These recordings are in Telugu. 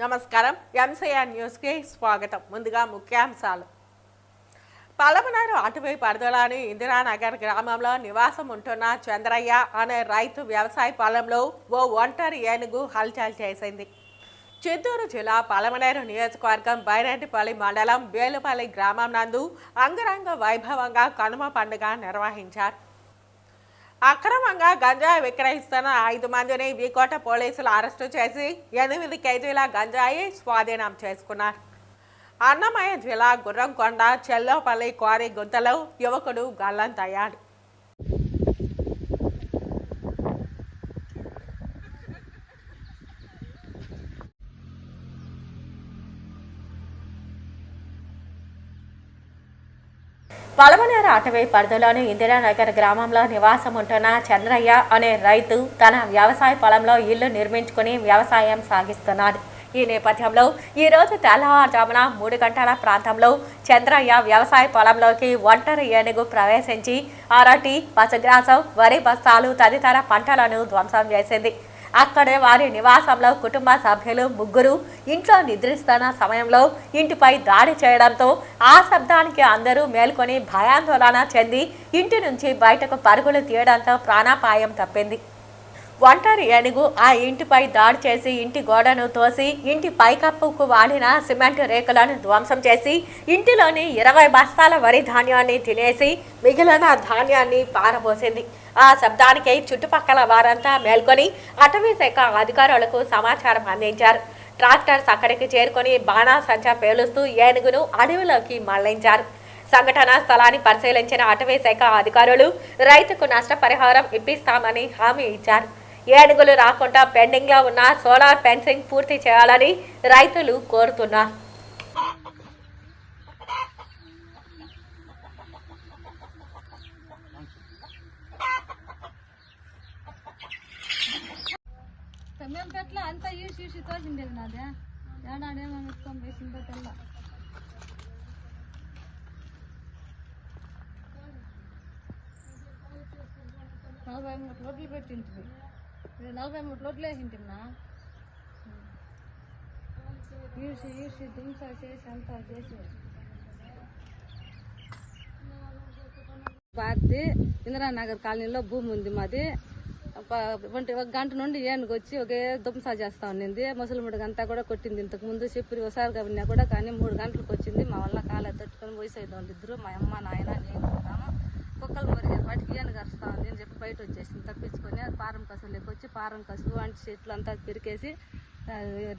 నమస్కారం. ఎంసీఆర్ న్యూస్ కి స్వాగతం. ముందుగా ముఖ్యాంశాలు. పలమనేరు అటవీ పరిధిలోని ఇందిరానగర్ గ్రామంలో నివాసం ఉంటున్న చంద్రయ్య అనే రైతు వ్యవసాయ పొలంలో ఓ ఒంటరి ఏనుగు హల్చల్ చేసింది. చిత్తూరు జిల్లా పలమనేరు నియోజకవర్గం బైరెడ్డిపల్లి మండలం బేలుపల్లి గ్రామం నందు అంగరంగ వైభవంగా కనుమ పండుగ నిర్వహించారు. అక్రమంగా గంజాయి విక్రయిస్తున్న 5 మందిని వికోట పోలీసులు అరెస్టు చేసి 8 కేజీల గంజాయి స్వాధీనం చేసుకున్నారు. అన్నమయ్య జిల్లా గుర్రంకొండ చెల్లోపల్లి క్వారీ గుంతలో యువకుడు గల్లంతయ్యాడు. పలమనేరు అటవీ పరిధిలోని ఇందిరానగర్ గ్రామంలో నివాసం ఉంటున్న చంద్రయ్య అనే రైతు తన వ్యవసాయ పొలంలో ఇల్లు నిర్మించుకుని వ్యవసాయం సాగిస్తున్నాడు. ఈ నేపథ్యంలో ఈరోజు తెల్లవారుజామున 3 గంటల ప్రాంతంలో చంద్రయ్య వ్యవసాయ పొలంలోకి ఒంటరి ఏనుగు ప్రవేశించి అరటి, పసుగ్రాసం, వరి బస్తాలు తదితర పంటలను ధ్వంసం చేసింది. అక్కడే వారి నివాసంలో కుటుంబ సభ్యులు 3 ఇంట్లో నిద్రిస్తున్న సమయంలో ఇంటిపై దాడి చేయడంతో ఆ శబ్దానికి అందరూ మేల్కొని భయాందోళన చెంది ఇంటి నుంచి బయటకు పరుగులు తీయడంతో ప్రాణాపాయం తప్పింది. ఒంటరి ఏనుగు ఆ ఇంటిపై దాడి చేసి ఇంటి గోడను తోసి ఇంటి పైకప్పుకు వాడిన సిమెంట్ రేకులను ధ్వంసం చేసి ఇంటిలోని 20 బస్తాల వరి ధాన్యాన్ని తినేసి మిగిలిన ధాన్యాన్ని పారబోసింది. ఆ శబ్దానికి చుట్టుపక్కల వారంతా మేల్కొని అటవీ శాఖ అధికారులకు సమాచారం అందించారు. ట్రాక్టర్స్ అక్కడికి చేరుకొని బాణాసంచా పేలుస్తూ ఏనుగును అడవిలోకి మళ్లించారు. సంఘటనా స్థలాన్ని పరిశీలించిన అటవీ శాఖ అధికారులు రైతుకు నష్టపరిహారం ఇప్పిస్తామని హామీ ఇచ్చారు. ఏనుగులు రాకుండా పెండింగ్లో ఉన్న సోలార్ ఫెన్సింగ్ పూర్తి చేయాలని రైతులు కోరుతున్నారు. మేంపెట్లా అంతా ఈసి తోసిండేది నాదే ఏడాడేమో ఎత్తుకొని వేసిందో తెల్ల 43 రోడ్లు పెట్టింటివి 43 రోడ్లు వేసింటిన్నా ఈసి దుంస చేసి అంతా చేసి బాధ్యత ఇందిరానగర్ కాలనీలో భూమి ఉంది మాది. 1 గంట నుండి ఏనుగు వచ్చి ఒకే దుంసా చేస్తా ఉన్నింది. ముసలిముడిగంతా కూడా కొట్టింది. ఇంతకు ముందు చెప్పి ఒకసారి కవినా కూడా కానీ 3 గంటలకు వచ్చింది. మా వల్ల కాలే తట్టుకొని పోసేది ఇద్దరు మా అమ్మ నాయన నేను ఉన్నాము. కుక్కలు మురిగే వాటికి ఏనుగు అరుస్తా ఉంది అని చెప్పి బయట వచ్చేసింది. తప్పించుకొని పారం కసులోకి వచ్చి పారం కసులు అంటి చెట్లు అంతా పెరికేసి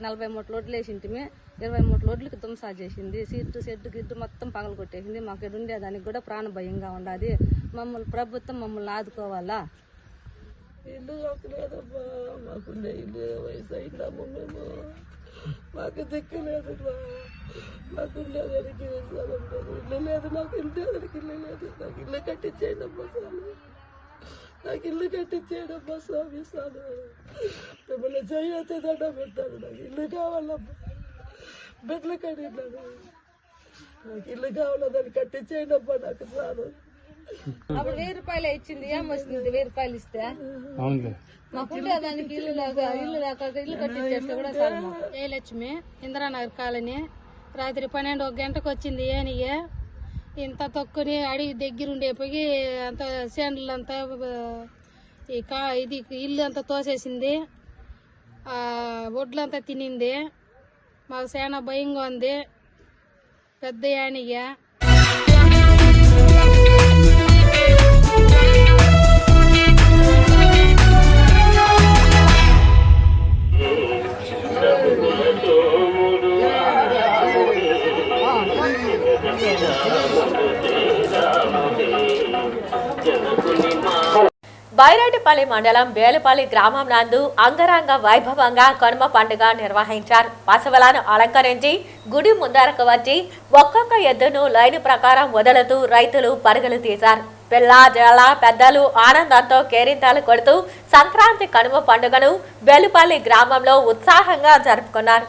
43 రోడ్లు వేసింటిమి. 23 రోడ్లకి దుంసా చేసింది. సెడ్డు గిడ్డు మొత్తం పగలు కొట్టేసింది. మాకు ఇక్కడ ఉండేదానికి కూడా ప్రాణ భయంగా ఉండాలి. ప్రభుత్వం మమ్మల్ని ఆదుకోవాలా. ఇల్లు కాకలేదమ్మా, మాకుండే ఇల్లు వయసు అయిందమ్మా. మేము మాకు దిక్కు లేదు, మాకుండేదానికి స్థలం లేదు, ఇల్లు లేదు, నాకు ఉండేదానికి ఇల్లు లేదు. నాకు ఇల్లు కట్టించేయండి అమ్మా సార్, నాకు ఇల్లు కట్టించేయడమ్మా స్వామి సార్. మిమ్మల్ని చేయతే దండ పెడతాను. నాకు ఇల్లు కావాలమ్మా, బిడ్డలు కట్టినాను, నాకు ఇల్లు కావాలా, దాన్ని కట్టించేయండి అమ్మా నాకు సార్. అప్పుడు 1000 రూపాయలు ఇచ్చింది. ఏం వస్తుంది 1000 రూపాయలు ఇస్తే? మాకుంటే దానికి ఇల్లు లేక ఇల్లు కట్టించేస్తే కూడా సార్. జయలక్ష్మి, ఇందిరానగర్ కాలనీ. రాత్రి 12 గంటకు వచ్చింది ఏనిగే. ఇంత తొక్కుని అడిగి దగ్గరుండే పోయి అంత సేండ్లు అంతా ఇది ఇల్లు అంతా తోసేసింది. ఒడ్లంతా తినింది. మాకు చాలా భయంగా ఉంది. పెద్ద ఏనిగే. బైరాటిపల్లి మండలం బేలుపల్లి గ్రామం నందు అంగరంగ వైభవంగా కనుమ పండుగ నిర్వహించారు. పశువులను అలంకరించి గుడి ముందరకు వచ్చి ఒక్కొక్క ఎద్దును లైన్ ప్రకారం వదులుతూ రైతులు పరుగులు తీశారు. పిల్ల జల పెద్దలు ఆనందంతో కేరింతలు కొడుతూ సంక్రాంతి కనుమ పండుగను బేలుపల్లి గ్రామంలో ఉత్సాహంగా జరుపుకున్నారు.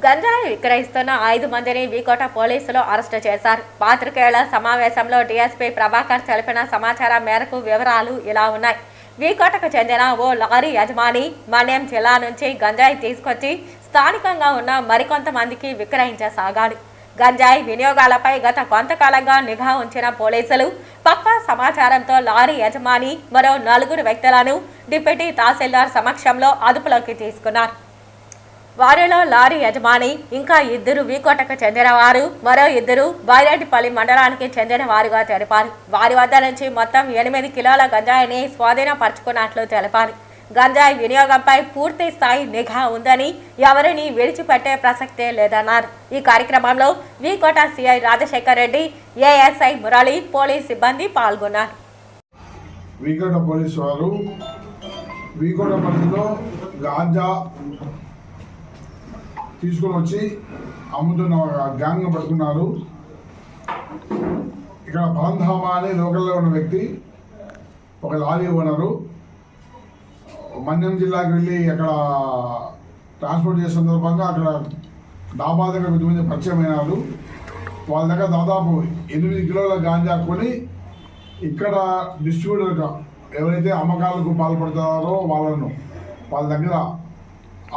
గంజాయి విక్రయిస్తున్న 5 మందిని వీకోట పోలీసులు అరెస్టు చేశారు. పాత్రికేయుల సమావేశంలో డీఎస్పీ ప్రభాకర్ తెలిపిన సమాచారం మేరకు వివరాలు ఇలా ఉన్నాయి. వీకోటకు చెందిన ఓ లారీ యజమాని మన్యం జిల్లా నుంచి గంజాయి తీసుకొచ్చి స్థానికంగా ఉన్న మరికొంతమందికి విక్రయించసాగాడు. గంజాయి వినియోగాలపై గత కొంతకాలంగా నిఘా ఉంచిన పోలీసులు పక్కా సమాచారంతో లారీ యజమాని మరో 4 వ్యక్తులను డిప్యూటీ తహసీల్దార్ సమక్షంలో అదుపులోకి తీసుకున్నారు. వారిలో లారీ యజమాని, ఇంకా 2 వీకోటకు చెందినవారు, మరో 2 బైరాటిపల్లి మండలానికి చెందిన వారుగా తెలిపారు. వారి వద్ద నుంచి మొత్తం 8 కిలోల గంజాయిని స్వాధీనపరుచుకున్నట్లు తెలిపారు. గంజాయి వినియోగంపై పూర్తి స్థాయి నిఘా ఉందని ఎవరిని విడిచిపెట్టే ప్రసక్తే లేదన్నారు. ఈ కార్యక్రమంలో V Kota CI Rajasekhar Reddy, ASI Murali, police సిబ్బంది పాల్గొన్నారు. వీకోట పోలీసు వారు వీకోట పరిధిలో గాంజా తీసుకొని వచ్చి అమ్ముతున్న గ్యాంగ్ పట్టుకున్నారు. ఇక్కడ పరంధామ అనే లోకల్లో ఉన్న వ్యక్తి ఒక లారీ ఓనరు మన్యం జిల్లాకి వెళ్ళి అక్కడ ట్రాన్స్పోర్ట్ చేసే సందర్భంగా అక్కడ డాబా దగ్గర కొద్దిమంది పరిచయం అయినారు. వాళ్ళ దగ్గర దాదాపు 8 కిలోల గాంజా కొని ఇక్కడ డిస్ట్రిబ్యూటర్గా ఎవరైతే అమ్మకాలకు పాల్పడతారో వాళ్ళ దగ్గర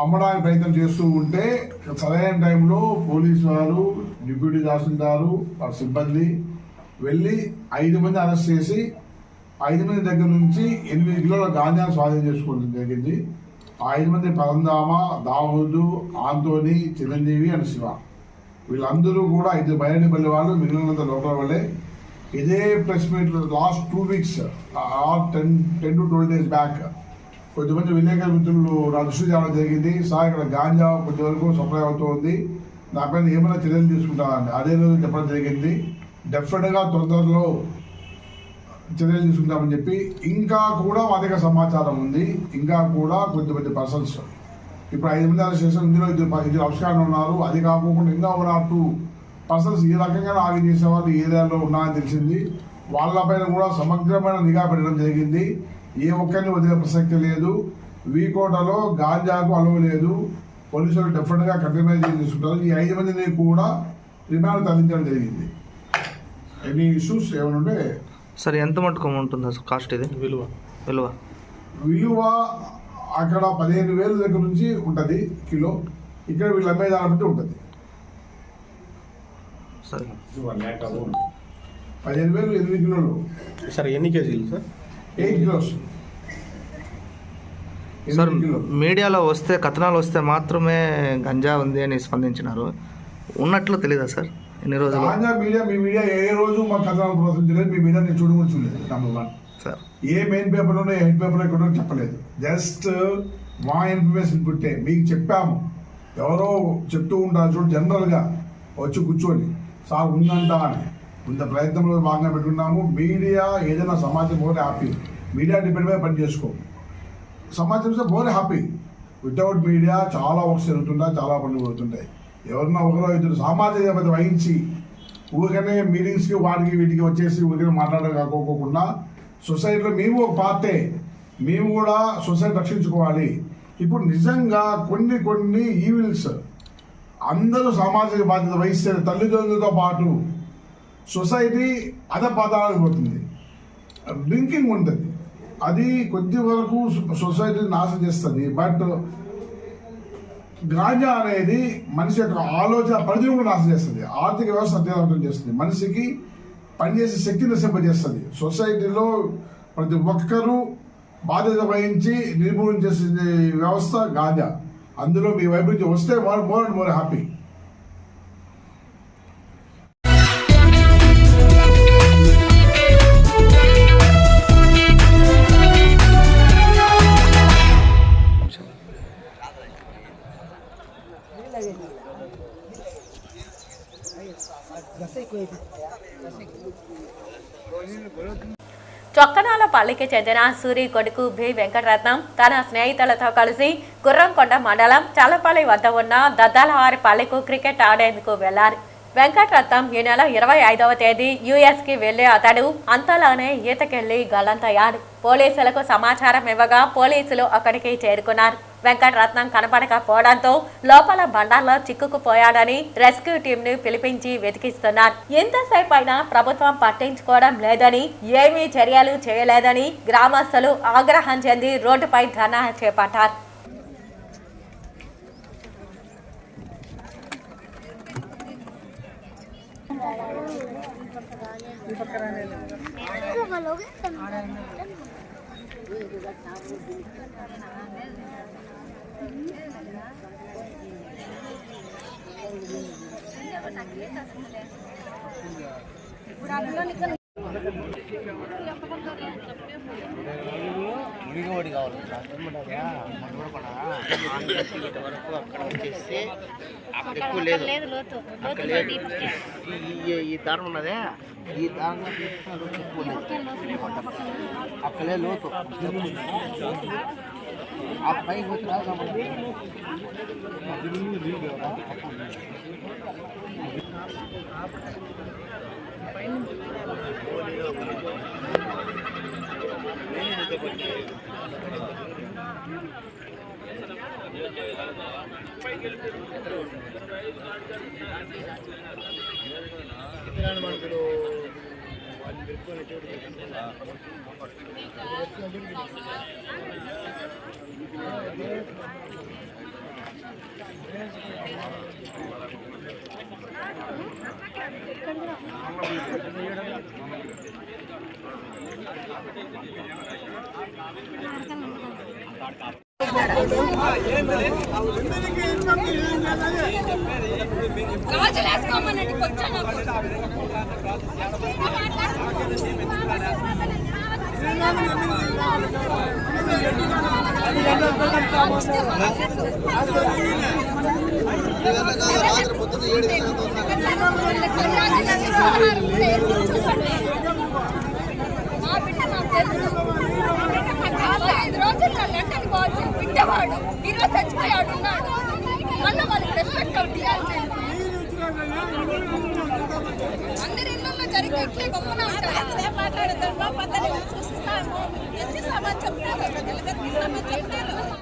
అమ్మడానికి ప్రయత్నం చేస్తూ ఉంటే సరైన టైంలో పోలీసు వారు, డిప్యూటీ తహసీల్దారు, వారి సిబ్బంది వెళ్ళి 5 మంది అరెస్ట్ చేసి 5 మంది దగ్గర నుంచి 8 కిలోల గాంజాను స్వాధీనం చేసుకోవడం జరిగింది. 5 మంది పరంధామ, దావూదు, ఆంటోనీ, చిరంజీవి అండ్ శివ. వీళ్ళందరూ కూడా 5 బయలుపల్లి వాళ్ళు, మిగిలినంత లోపల వాళ్ళే. ఇదే press meet last 2 weeks 10 to 12 days back కొద్దిమంది విలేకరుల మిత్రులు నా దృష్టి తేవడం జరిగింది. సార్ ఇక్కడ గాంజా కొద్దివరకు సప్లై అవుతుంది, నాపైన ఏమైనా చర్యలు తీసుకుంటానండి. అదే రోజు చెప్పడం జరిగింది. డెఫినెట్గా తొందరలో చర్యలు తీసుకుంటామని చెప్పి ఇంకా కూడా మా దగ్గర సమాచారం ఉంది. ఇంకా కూడా కొద్దిమంది పర్సన్స్ ఇప్పుడు 5 మంది అరెస్ట్ చేశారు. ఇందులో 2 అఫ్ఘాన్లు ఉన్నారు. అది కాకుండా ఇంకా 2 పర్సన్స్ ఈ రకంగా ఆగి చేసేవాళ్ళు ఈ ఏరియాలో ఉన్నారని తెలిసింది. వాళ్ళపైన కూడా సమగ్రమైన నిఘా పెట్టడం జరిగింది. ఏ ఒక్కరిని వదిలే ప్రసక్తి లేదు. వీకోటలో గాంజాకు అలవ లేదు. పోలీసులు డెఫినెట్గా కఠినమైన చర్యలు తీసుకుంటారు. ఈ 5 మందిని కూడా రిమాండ్ తరలించడం జరిగింది. ఎనీ ఇష్యూస్ ఏమైనా ఉంటే సార్ ఎంత మటుకు ఉంటుంది సార్ కాస్ట్? ఇది విలువ అక్కడ 15,000 దగ్గర నుంచి ఉంటుంది కిలో. ఇక్కడ వీళ్ళు అమ్మేదాన్ని బట్టి ఉంటుంది. సరే 15,000 8 కిలోలు. సార్ ఎన్ని కేజీలు సార్? 8 కిలోస్. సార్ మీడియాలో వస్తే కథనాలు వస్తే మాత్రమే గంజా ఉంది అని స్పందించినారు. ఉన్నట్లు తెలీదా సార్ ఎన్ని రోజులు? గాంజా మీ మీడియా ఏ రోజు మా కథనాలు ప్రోత్సహించలేదు. మీ మీడియా నేను చూడలేదు. నెంబర్ 1 సార్ ఏ మెయిన్ పేపర్లోనో హెడ్ పేపర్లో ఎక్కడో చెప్పలేదు. జస్ట్ మా ఇన్ఫర్మేషన్ పుట్టే మీకు చెప్పాము. ఎవరో చెప్తూ ఉంటారు చూడు, జనరల్గా వచ్చి కూర్చొని సార్ ఉందంట అని. ఇంత ప్రయత్నంలో భాగంగా పెట్టుకున్నాము. మీడియా ఏదైనా సమాచారం పోతే హ్యాపీ. మీడియా డిపెండ్ మీద పని చేసుకో. సమాచారం ఇస్తే పోతే హ్యాపీ. వితౌట్ మీడియా చాలా వర్క్స్ జరుగుతుంటాయి, చాలా పనులు జరుగుతుంటాయి. ఎవరన్నా ఒకరో ఇద్దరు సామాజిక బాధ్యత వహించి ఊరికనే మీటింగ్స్కి వాటికి వీటికి వచ్చేసి ఊరికనే మాట్లాడకపోకుండా సొసైటీలో మేము ఒక పార్టే, మేము కూడా సొసైటీ రక్షించుకోవాలి. ఇప్పుడు నిజంగా కొన్ని ఈవిల్స్ అందరూ సామాజిక బాధ్యత వహిస్తే తల్లిదండ్రులతో పాటు సొసైటీ అధపాతాలకు పోతుంది. డ్రింకింగ్ ఉంటుంది, అది కొద్ది వరకు సొసైటీని నాశనం చేస్తుంది. బట్ గాంజా అనేది మనిషి యొక్క ఆలోచన పరిధిని కూడా నాశనం చేస్తుంది. ఆర్థిక వ్యవస్థ అత్యవసరం చేస్తుంది. మనిషికి పనిచేసే శక్తిని నశింపజేస్తుంది. సొసైటీలో ప్రతి ఒక్కరూ బాధ్యత వహించి నిర్మూలన చేసే వ్యవస్థ గాంజా. అందులో మీ వైపు నుంచి వస్తే మోర్ అండ్ మోర్ హ్యాపీ. చొక్కనాలపల్లికి చెందిన సూరి కొడుకు బి వెంకటరత్నం తన స్నేహితులతో కలిసి గుర్రంకొండ మండలం చల్లపల్లి వద్ద ఉన్న దద్దాలవారిపల్లికు క్రికెట్ ఆడేందుకు వెళ్లారు. వెంకటరత్నం ఈ నెల 25వ తేదీ యుఎస్కి వెళ్లే అతడు అంతలోనే ఈతకెళ్లి గల్లంతయ్యాడు. పోలీసులకు సమాచారం ఇవ్వగా పోలీసులు అక్కడికి చేరుకున్నారు. వెంకటరత్నం కనపడకపోవడంతో లోపల బండాల్లో చిక్కుకుపోయాడని రెస్క్యూ టీంను పిలిపించి వెతికిస్తున్నారు. ఎంతసేపు అయినా ప్రభుత్వం పట్టించుకోవడం లేదని, ఏమీ చర్యలు చేయలేదని గ్రామస్తులు ఆగ్రహం చెంది రోడ్డుపై ధర్నా చేపట్టారు. విడిగోడి కావాలి వరకు అక్కడ వచ్చేసి అక్కడ ఎక్కువ లేదు, ఈ దారం ఉన్నదే, ఈ దారం ఎక్కువ లేదు, అక్కడే లోతు. బిడ్డవాడు ఈరోజు చచ్చిపోయాడు ఉన్నాడు మళ్ళీ వాళ్ళకి రెస్పెక్ట్ అందరి ఇళ్ళల్లో జరిగే ఇట్లే గొప్పన ఉంటారు మాట్లాడతారు చూస్తాము సమాజం చెప్తారు